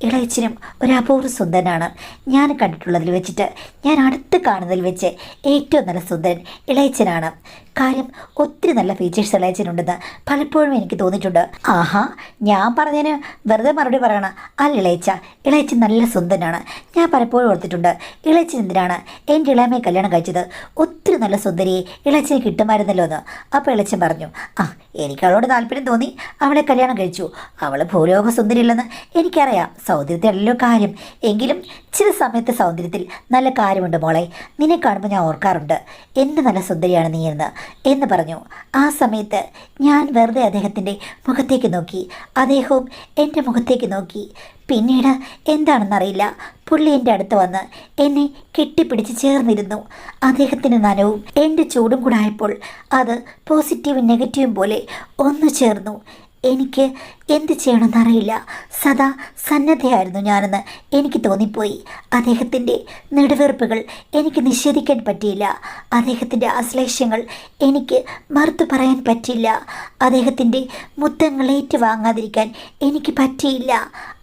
ഇളയച്ചനും ഒരു അപൂർവ സുന്ദരനാണ്. ഞാൻ കണ്ടിട്ടുള്ളതിൽ വെച്ചിട്ട്, ഞാൻ അടുത്ത് കാണുന്നതിൽ വെച്ച് ഏറ്റവും നല്ല സുന്ദരൻ ഇളയച്ചനാണ്. കാര്യം ഒത്തിരി നല്ല ഫീച്ചേഴ്സ് ഇളയച്ചനുണ്ടെന്ന് പലപ്പോഴും എനിക്ക് തോന്നിയിട്ടുണ്ട്. ആഹാ, ഞാൻ പറഞ്ഞതിന് വെറുതെ മറുപടി പറയണം. അല്ല ഇളയച്ച, ഇളയച്ചൻ നല്ല സുന്ദരനാണ്. ഞാൻ പലപ്പോഴും ഓർത്തിട്ടുണ്ട്, ഇളയച്ചൻ എന്തിനാണ് എൻ്റെ ഇളയമയെ കല്യാണം കഴിച്ചത്? ഒത്തിരി നല്ല സുന്ദരിയെ ഇളയച്ചന് കിട്ടുമായിരുന്നല്ലോ എന്ന്. അപ്പോൾ ഇളയച്ചൻ പറഞ്ഞു, ആ, എനിക്ക് അവളോട് താല്പര്യം തോന്നി, അവളെ കല്യാണം കഴിച്ചു. അവൾ ഭൂലോക സുന്ദരിയല്ലെന്ന് എനിക്കറിയാം. സൗന്ദര്യത്തിലല്ലോ കാര്യം. എങ്കിലും ചില സമയത്ത് സൗന്ദര്യത്തിൽ നല്ല കാര്യമുണ്ട് മോളെ. നിന്നെ കാണുമ്പോൾ ഞാൻ ഓർക്കാറുണ്ട്, എന്ത് നല്ല സുന്ദരിയാണ് നീ എന്ന് പറഞ്ഞു. ആ സമയത്ത് ഞാൻ വെറുതെ അദ്ദേഹത്തിൻ്റെ മുഖത്തേക്ക് നോക്കി, അദ്ദേഹവും എൻ്റെ മുഖത്തേക്ക് നോക്കി. പിന്നീട് എന്താണെന്നറിയില്ല, പുള്ളി എൻ്റെ അടുത്ത് വന്ന് എന്നെ കെട്ടിപ്പിടിച്ച് ചേർന്നിരുന്നു. അദ്ദേഹത്തിൻ്റെ നനവും എൻ്റെ ചൂടും കൂടെ ആയപ്പോൾ അത് പോസിറ്റീവും നെഗറ്റീവും പോലെ ഒന്നു ചേർന്നു. എനിക്ക് എന്ത് ചെയ്യണമെന്നറിയില്ല. സദാ സന്നദ്ധയായിരുന്നു ഞാനെന്ന് എനിക്ക് തോന്നിപ്പോയി. അദ്ദേഹത്തിൻ്റെ നെടുവീർപ്പുകൾ എനിക്ക് നിഷേധിക്കാൻ പറ്റിയില്ല. അദ്ദേഹത്തിൻ്റെ ആശ്ലേഷങ്ങൾ എനിക്ക് മറുത്തു പറയാൻ പറ്റില്ല. അദ്ദേഹത്തിൻ്റെ മുത്തങ്ങൾ ഏറ്റുവാങ്ങാതിരിക്കാൻ എനിക്ക് പറ്റിയില്ല.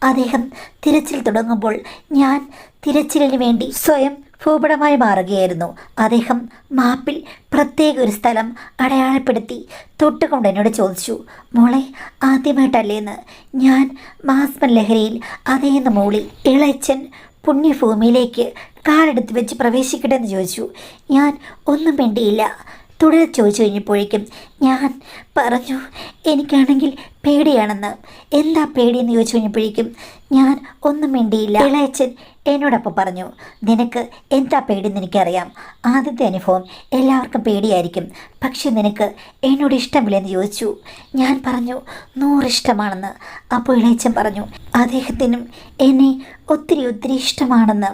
അദ്ദേഹം തിരച്ചിൽ തുടങ്ങുമ്പോൾ ഞാൻ തിരച്ചിലിന് വേണ്ടി സ്വയം ഭൂപടമായി മാറുകയായിരുന്നു. അദ്ദേഹം മാപ്പിൽ പ്രത്യേക ഒരു സ്ഥലം അടയാളപ്പെടുത്തി തൊട്ടുകൊണ്ട് എന്നോട് ചോദിച്ചു, മോളെ ആദ്യമായിട്ടല്ലേന്ന്? ഞാൻ മാസ്മൻ ലഹരിയിൽ അതേന്ന് മൂളി. ഇളയച്ചൻ പുണ്യഭൂമിയിലേക്ക് കാലെടുത്ത് വെച്ച് പ്രവേശിക്കട്ടെ എന്ന് ചോദിച്ചു. ഞാൻ ഒന്നും വേണ്ടിയില്ല. തുടരെ ചോദിച്ചു കഴിഞ്ഞപ്പോഴേക്കും ഞാൻ പറഞ്ഞു, എനിക്കാണെങ്കിൽ പേടിയാണെന്ന്. എന്താ പേടിയെന്ന് ചോദിച്ചു കഴിഞ്ഞപ്പോഴേക്കും ഞാൻ ഒന്നും വേണ്ടിയില്ല. ഇളയച്ചൻ എന്നോടൊപ്പം പറഞ്ഞു, നിനക്ക് എന്താ പേടിയെന്ന് എനിക്കറിയാം. ആദ്യത്തെ അനുഭവം എല്ലാവർക്കും പേടിയായിരിക്കും, പക്ഷെ നിനക്ക് എന്നോട് ഇഷ്ടമില്ലെന്ന് ചോദിച്ചു. ഞാൻ പറഞ്ഞു 100 ഇഷ്ടമാണെന്ന്. അപ്പോൾ ഇളയച്ചൻ പറഞ്ഞു, അദ്ദേഹത്തിനും എന്നെ ഒത്തിരി ഒത്തിരി ഇഷ്ടമാണെന്ന്.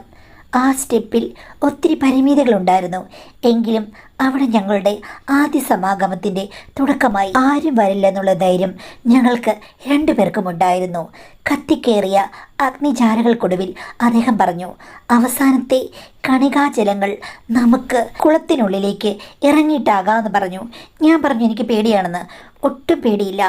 ആ സ്റ്റെപ്പിൽ ഒത്തിരി പരിമിതികളുണ്ടായിരുന്നു. എങ്കിലും അവിടെ ഞങ്ങളുടെ ആദ്യ സമാഗമത്തിൻ്റെ തുടക്കമായി. ആരും വരില്ലെന്നുള്ള ധൈര്യം ഞങ്ങൾക്ക് 2 പേർക്കും ഉണ്ടായിരുന്നു. കത്തിക്കേറിയ അഗ്നിജാലകൾക്കൊടുവിൽ അദ്ദേഹം പറഞ്ഞു, അവസാനത്തെ കണികാജലങ്ങൾ നമുക്ക് കുളത്തിനുള്ളിലേക്ക് ഇറങ്ങിയിട്ടാകാമെന്ന് പറഞ്ഞു. ഞാൻ പറഞ്ഞു, എനിക്ക് പേടിയാണെന്ന്. ഒട്ടും പേടിയില്ല,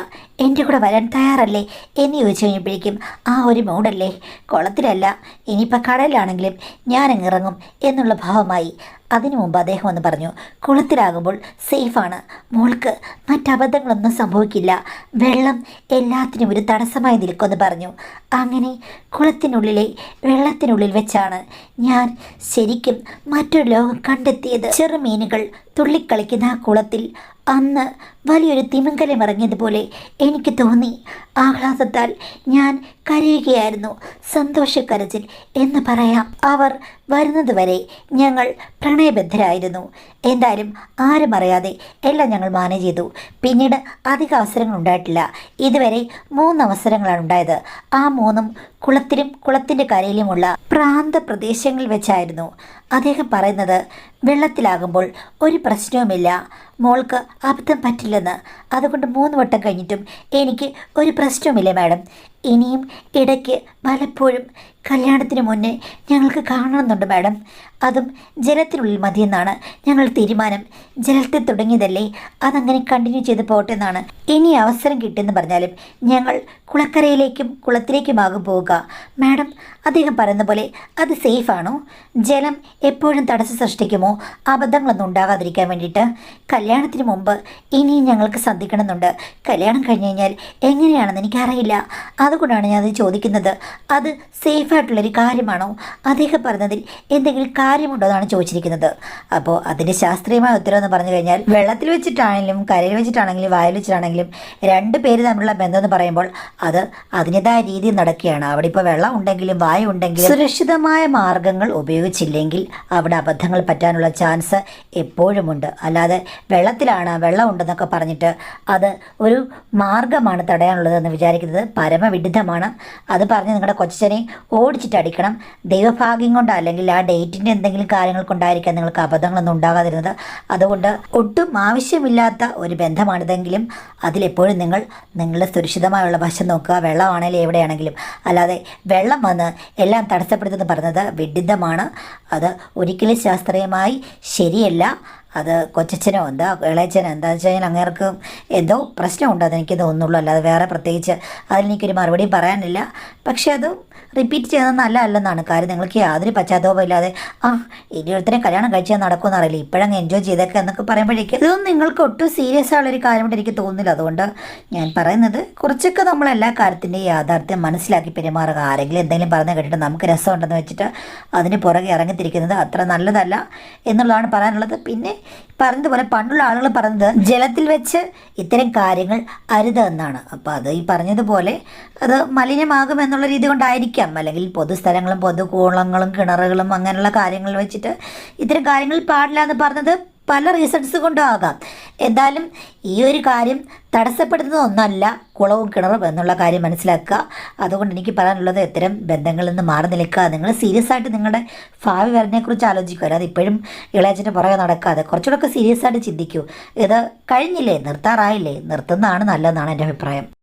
എൻ്റെ കൂടെ വരാൻ തയ്യാറല്ലേ എന്ന് ചോദിച്ചു കഴിഞ്ഞപ്പോഴേക്കും ആ ഒരു മൂടല്ലേ, കുളത്തിലല്ല, ഇനിയിപ്പോൾ കടലിലാണെങ്കിലും ഞാനങ്ങ് ഇറങ്ങും എന്നുള്ള ഭാവമായി. അതിനു മുമ്പ് അദ്ദേഹം ഒന്ന് പറഞ്ഞു, കുളത്തിലാകുമ്പോൾ സേഫാണ്, മോൾക്ക് മറ്റബദ്ധങ്ങളൊന്നും സംഭവിക്കില്ല, വെള്ളം എല്ലാത്തിനും ഒരു തടസ്സമായി നിൽക്കുമെന്ന് പറഞ്ഞു. അങ്ങനെ കുളത്തിനുള്ളിലെ വെള്ളത്തിനുള്ളിൽ വെച്ചാണ് ഞാൻ ശരിക്കും മറ്റൊരു ലോകം കണ്ടെത്തിയത്. ചെറുമീനുകൾ തുള്ളിക്കളിക്കുന്ന ആ കുളത്തിൽ അന്ന് വലിയൊരു തിമിംഗലം ഇറങ്ങിയതുപോലെ എനിക്ക് തോന്നി. ആഹ്ലാദത്താൽ ഞാൻ കരയുകയായിരുന്നു. സന്തോഷക്കരച്ചിൽ എന്ന് പറയാം. അവർ വരുന്നതുവരെ ഞങ്ങൾ പ്രണയബദ്ധരായിരുന്നു. എന്തായാലും ആരും അറിയാതെ എല്ലാം ഞങ്ങൾ മാനേജ് ചെയ്തു. പിന്നീട് അധിക അവസരങ്ങൾ ഉണ്ടായിട്ടില്ല. ഇതുവരെ 3 അവസരങ്ങളാണ് ഉണ്ടായത്. ആ 3ഉം കുളത്തിലും കുളത്തിൻ്റെ കരയിലുമുള്ള പ്രാന്ത പ്രദേശങ്ങളിൽ വെച്ചായിരുന്നു. അദ്ദേഹം പറയുന്നത്, വെള്ളത്തിലാകുമ്പോൾ ഒരു പ്രശ്നവുമില്ല, മോൾക്ക് അബദ്ധം പറ്റില്ലെന്ന്. അതുകൊണ്ട് 3 വട്ടം കഴിഞ്ഞിട്ടും എനിക്ക് ഒരു പ്രശ്നവുമില്ല മാഡം. ഇനിയും ഇടയ്ക്ക് പലപ്പോഴും കല്യാണത്തിന് മുന്നേ ഞങ്ങൾക്ക് കാണണമെന്നുണ്ട് മാഡം. അതും ജലത്തിനുള്ളിൽ മതിയെന്നാണ് ഞങ്ങൾ തീരുമാനം. ജലത്തിൽ തുടങ്ങിയതല്ലേ, അതങ്ങനെ കണ്ടിന്യൂ ചെയ്ത് പോട്ടെ എന്നാണ്. ഇനി അവസരം കിട്ടുമെന്ന് പറഞ്ഞാലും ഞങ്ങൾ കുളക്കരയിലേക്കും കുളത്തിലേക്കുമാകും പോവുക. മാഡം, അദ്ദേഹം പറയുന്ന പോലെ അത് സേഫാണോ? ജലം എപ്പോഴും തടസ്സം സൃഷ്ടിക്കുമോ? അബദ്ധങ്ങളൊന്നും ഉണ്ടാകാതിരിക്കാൻ വേണ്ടിയിട്ട്. കല്യാണത്തിന് മുമ്പ് ഇനിയും ഞങ്ങൾക്ക് ശ്രദ്ധിക്കണമെന്നുണ്ട്. കല്യാണം കഴിഞ്ഞ് കഴിഞ്ഞാൽ എങ്ങനെയാണെന്ന് എനിക്കറിയില്ല. അതുകൊണ്ടാണ് ഞാനത് ചോദിക്കുന്നത്. അത് സേഫായിട്ടുള്ളൊരു കാര്യമാണോ? അദ്ദേഹം പറഞ്ഞതിൽ എന്തെങ്കിലും കാര്യമുണ്ടോ എന്നാണ് ചോദിച്ചിരിക്കുന്നത്. അപ്പോൾ അതിൻ്റെ ശാസ്ത്രീയമായ ഉത്തരം എന്ന് പറഞ്ഞു കഴിഞ്ഞാൽ, വെള്ളത്തിൽ വെച്ചിട്ടാണെങ്കിലും കരയിൽ വെച്ചിട്ടാണെങ്കിലും വായിൽ വെച്ചിട്ടാണെങ്കിലും രണ്ട് പേര് തമ്മിലുള്ള ബന്ധം എന്ന് പറയുമ്പോൾ അത് അതിൻ്റെതായ രീതിയിൽ നടക്കുകയാണ്. അവിടെ ഇപ്പോൾ വെള്ളം ഉണ്ടെങ്കിലും വായു ഉണ്ടെങ്കിലും സുരക്ഷിതമായ മാർഗങ്ങൾ ഉപയോഗിച്ചില്ലെങ്കിൽ അവിടെ അബദ്ധങ്ങൾ പറ്റാനുള്ള ചാൻസ് എപ്പോഴുമുണ്ട്. അല്ലാതെ വെള്ളം ഉണ്ടെന്നൊക്കെ പറഞ്ഞിട്ട് അത് ഒരു മാർഗമാണ് തടയാനുള്ളതെന്ന് വിചാരിക്കുന്നത് പരമവിഡിത്തമാണ്. അത് പറഞ്ഞ് നിങ്ങളുടെ കൊച്ചനെ ഓടിച്ചിട്ട് അടിക്കണം. ദൈവഭാഗ്യം കൊണ്ട് അല്ലെങ്കിൽ ആ ഡേറ്റിൻ്റെ എന്തെങ്കിലും കാര്യങ്ങൾ കൊണ്ടായിരിക്കാം നിങ്ങൾക്ക് അബദ്ധങ്ങളൊന്നും ഉണ്ടാകാതിരുന്നത്. അതുകൊണ്ട് ഒട്ടും ആവശ്യമില്ലാത്ത ഒരു ബന്ധമാണിതെങ്കിലും അതിലെപ്പോഴും നിങ്ങളുടെ സുരക്ഷിതമായുള്ള വശം നോക്കുക. വെള്ളമാണെങ്കിലും എവിടെയാണെങ്കിലും. അല്ലാതെ വെള്ളം വന്ന് എല്ലാം തടസ്സപ്പെടുത്തുമെന്ന് പറഞ്ഞത് വിഡിത്തമാണ്. അത് ഒരിക്കലും ശാസ്ത്രീയമായി ശരിയല്ല. അത് കൊച്ചച്ഛനോ എന്താ ഇളയച്ചനോ എന്താണെന്ന് വെച്ച് കഴിഞ്ഞാൽ അങ്ങേർക്ക് എന്തോ പ്രശ്നമുണ്ട്, അതെനിക്ക് തോന്നുള്ളൂ. അല്ലാതെ വേറെ പ്രത്യേകിച്ച് അതിലെനിക്കൊരു മറുപടിയും പറയാനില്ല. പക്ഷേ അത് റിപ്പീറ്റ് ചെയ്യുന്നത് നല്ലതല്ലെന്നാണ് കാര്യം. നിങ്ങൾക്ക് യാതൊരു പശ്ചാത്തലവും ഇല്ലാതെ ഇനി ഒരുത്തരെ കല്യാണം കഴിച്ചാൽ നടക്കുമെന്ന് അറിയില്ല, ഇപ്പോഴങ്ങ് എൻജോയ് ചെയ്തേക്കെ എന്നൊക്കെ പറയുമ്പോഴേക്കും ഇതൊന്നും നിങ്ങൾക്ക് ഒട്ടും സീരിയസ് ആയുള്ളൊരു കാര്യമായിട്ട് എനിക്ക് തോന്നുന്നില്ല. അതുകൊണ്ട് ഞാൻ പറയുന്നത് കുറച്ചൊക്കെ നമ്മൾ എല്ലാ കാര്യത്തിൻ്റെയും യാഥാർത്ഥ്യം മനസ്സിലാക്കി പെരുമാറുക. ആരെങ്കിലും എന്തെങ്കിലും പറഞ്ഞു കേട്ടിട്ട് നമുക്ക് രസമുണ്ടെന്ന് വെച്ചിട്ട് അതിന് പുറകെ ഇറങ്ങിത്തിരിക്കുന്നത് അത്ര നല്ലതല്ല എന്നുള്ളതാണ് പറയാനുള്ളത്. പിന്നെ പറഞ്ഞതുപോലെ പണ്ടുള്ള ആളുകൾ പറഞ്ഞത് ജലത്തിൽ വെച്ച് ഇത്തരം കാര്യങ്ങൾ അരുത് എന്നാണ്. അപ്പോൾ അത് ഈ പറഞ്ഞതുപോലെ അത് മലിനമാകുമെന്നുള്ള രീതി കൊണ്ടായിരിക്കാം. അല്ലെങ്കിൽ പൊതുസ്ഥലങ്ങളും പൊതുകുളങ്ങളും കിണറുകളും അങ്ങനെയുള്ള കാര്യങ്ങൾ വെച്ചിട്ട് ഇത്തരം കാര്യങ്ങൾ പാടില്ല എന്ന് പറഞ്ഞത് പല റീസൺസ് കൊണ്ടും ആകാം. എന്തായാലും ഈ ഒരു കാര്യം തടസ്സപ്പെടുത്തുന്ന ഒന്നല്ല കുളവും കിണറും എന്നുള്ള കാര്യം മനസ്സിലാക്കുക. അതുകൊണ്ട് എനിക്ക് പറയാനുള്ളത് ഇത്തരം ബന്ധങ്ങളിൽ നിന്ന് മാറി നിൽക്കുക. നിങ്ങൾ സീരിയസ് ആയിട്ട് നിങ്ങളുടെ ഭാവി വരനെക്കുറിച്ച് ആലോചിക്കുക. അല്ലാതെ ഇപ്പോഴും ഇളയച്ചൻ്റെ പുറകെ നടക്കാതെ കുറച്ചുകൂടെ സീരിയസ് ആയിട്ട് ചിന്തിക്കൂ. ഇത് കഴിഞ്ഞില്ലേ, നിർത്താറായില്ലേ, നിർത്തുന്നതാണ് നല്ലതെന്നാണ് എൻ്റെ അഭിപ്രായം.